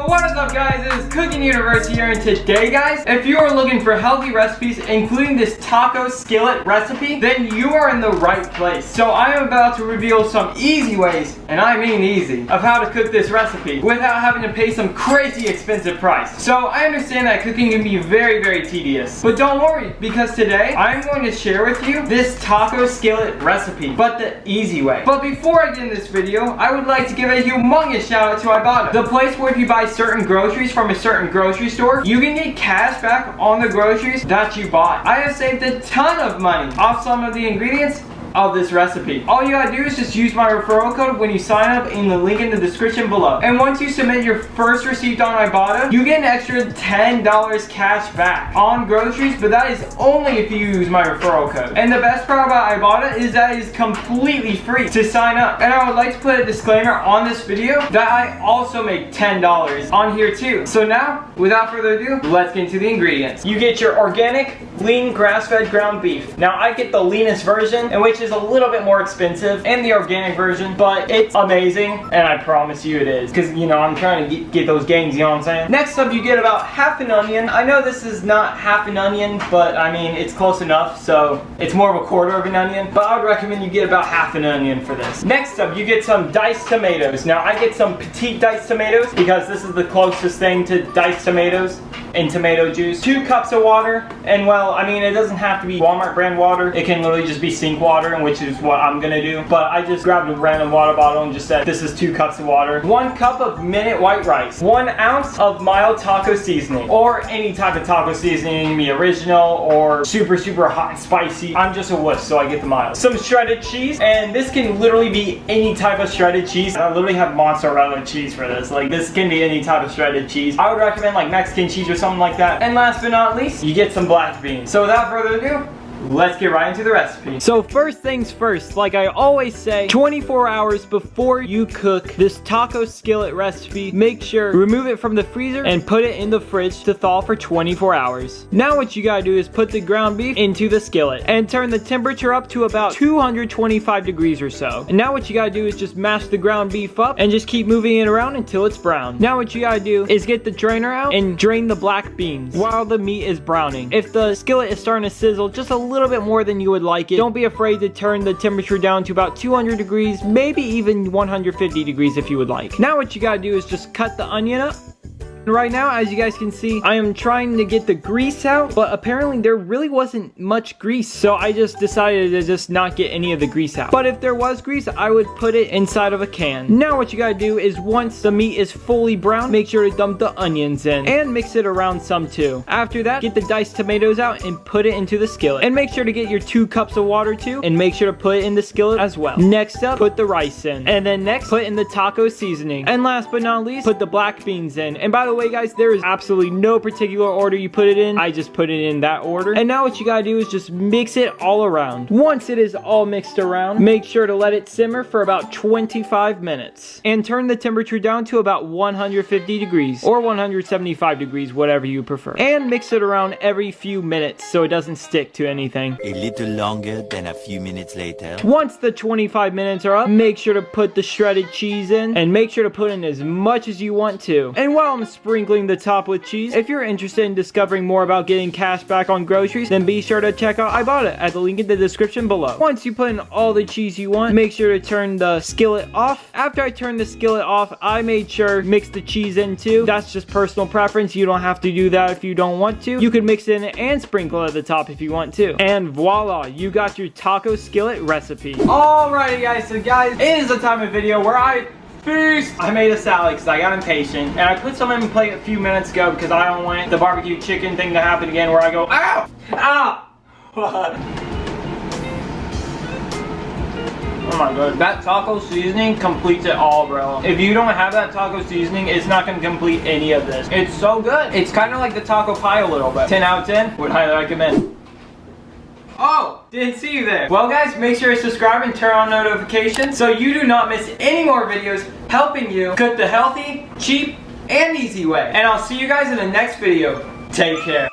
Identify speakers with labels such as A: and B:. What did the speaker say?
A: Yo, what is up guys? It is Cookin Universe here, and today guys, if you are looking for healthy recipes, including this taco skillet recipe, then you are in the right place. So I am about to reveal some easy ways, and I mean easy, of how to cook this recipe without having to pay some crazy expensive price. So I understand that cooking can be very, very tedious, but don't worry, because today I'm going to share with you this taco skillet recipe, but the easy way. But before I get in this video, I would like to give a humongous shout out to Ibotta, the place where if you buy certain groceries from a certain grocery store, you can get cash back on the groceries that you bought. I have saved a ton of money off some of the ingredients of this recipe. All you gotta do is just use my referral code when you sign up in the link in the description below. And once you submit your first receipt on Ibotta, you get an extra $10 cash back on groceries, but that is only if you use my referral code. And the best part about Ibotta is that it is completely free to sign up. And I would like to put a disclaimer on this video that I also make $10 on here too. So now, without further ado, let's get into the ingredients. You get your organic, lean, grass-fed ground beef. Now I get the leanest version, and which is a little bit more expensive, and the organic version, but it's amazing, and I promise you it is, because you know I'm trying to get those gains, you know what I'm saying? Next up, you get about half an onion. I know this is not half an onion, but I mean it's close enough, so it's more of a quarter of an onion, but I would recommend you get about half an onion for this. Next up, you get some diced tomatoes. Now I get some petite diced tomatoes because this is the closest thing to diced tomatoes in tomato juice. 2 cups of water, and well, I mean it doesn't have to be Walmart brand water, it can literally just be sink water, which is what I'm gonna do, but I just grabbed a random water bottle and just said this is 2 cups of water. 1 cup of minute white rice, 1 ounce of mild taco seasoning, or any type of taco seasoning. It can be original or super hot and spicy. I'm just a wuss, so I get the mild. Some shredded cheese, and this can literally be any type of shredded cheese. I literally have mozzarella cheese for this. Like, this can be any type of shredded cheese. I would recommend like Mexican cheese or something like that. And last but not least, you get some black beans. So without further ado, let's get right into the recipe. So first things first, like I always say, 24 hours before you cook this taco skillet recipe, make sure remove it from the freezer and put it in the fridge to thaw for 24 hours. Now what you gotta do is put the ground beef into the skillet and turn the temperature up to about 225 degrees or so. And now what you gotta do is just mash the ground beef up and just keep moving it around until it's brown. Now what you gotta do is get the drainer out and drain the black beans while the meat is browning. If the skillet is starting to sizzle just a little bit more than you would like it, don't be afraid to turn the temperature down to about 200 degrees, maybe even 150 degrees if you would like. Now what you gotta do is just cut the onion up. Right now, as you guys can see, I am trying to get the grease out, but apparently there really wasn't much grease, so I just decided to just not get any of the grease out. But if there was grease, I would put it inside of a can. Now what you gotta do is once the meat is fully brown, make sure to dump the onions in and mix it around some too. After that, get the diced tomatoes out and put it into the skillet. And make sure to get your 2 cups of water too, and make sure to put it in the skillet as well. Next up, put the rice in. And then next, put in the taco seasoning. And last but not least, put the black beans in. And by the way guys, there is absolutely no particular order you put it in. I just put it in that order. And now what you gotta do is just mix it all around. Once it is all mixed around, make sure to let it simmer for about 25 minutes. And turn the temperature down to about 150 degrees or 175 degrees, whatever you prefer. And mix it around every few minutes so it doesn't stick to anything.
B: A little longer than a few minutes later.
A: Once the 25 minutes are up, make sure to put the shredded cheese in, and make sure to put in as much as you want to. And while I'm sprinkling the top with cheese, if you're interested in discovering more about getting cash back on groceries, then be sure to check out Ibotta at the link in the description below. Once you put in all the cheese you want, make sure to turn the skillet off. After I turned the skillet off, I made sure to mix the cheese in too. That's just personal preference. You don't have to do that if you don't want to. You can mix it in and sprinkle at the top if you want to. And voila, you got your taco skillet recipe. Alrighty guys, so guys, it is the time of video where I feast. I made a salad because I got impatient, and I put some in plate a few minutes ago because I don't want the barbecue chicken thing to happen again where I go, ow! Ow! Oh my god, that taco seasoning completes it all, bro. If you don't have that taco seasoning, it's not gonna complete any of this. It's so good. It's kind of like the taco pie a little bit. 10 out of 10, would highly recommend. Oh, didn't see you there. Well guys, make sure to subscribe and turn on notifications so you do not miss any more videos helping you cook the healthy, cheap, and easy way. And I'll see you guys in the next video. Take care.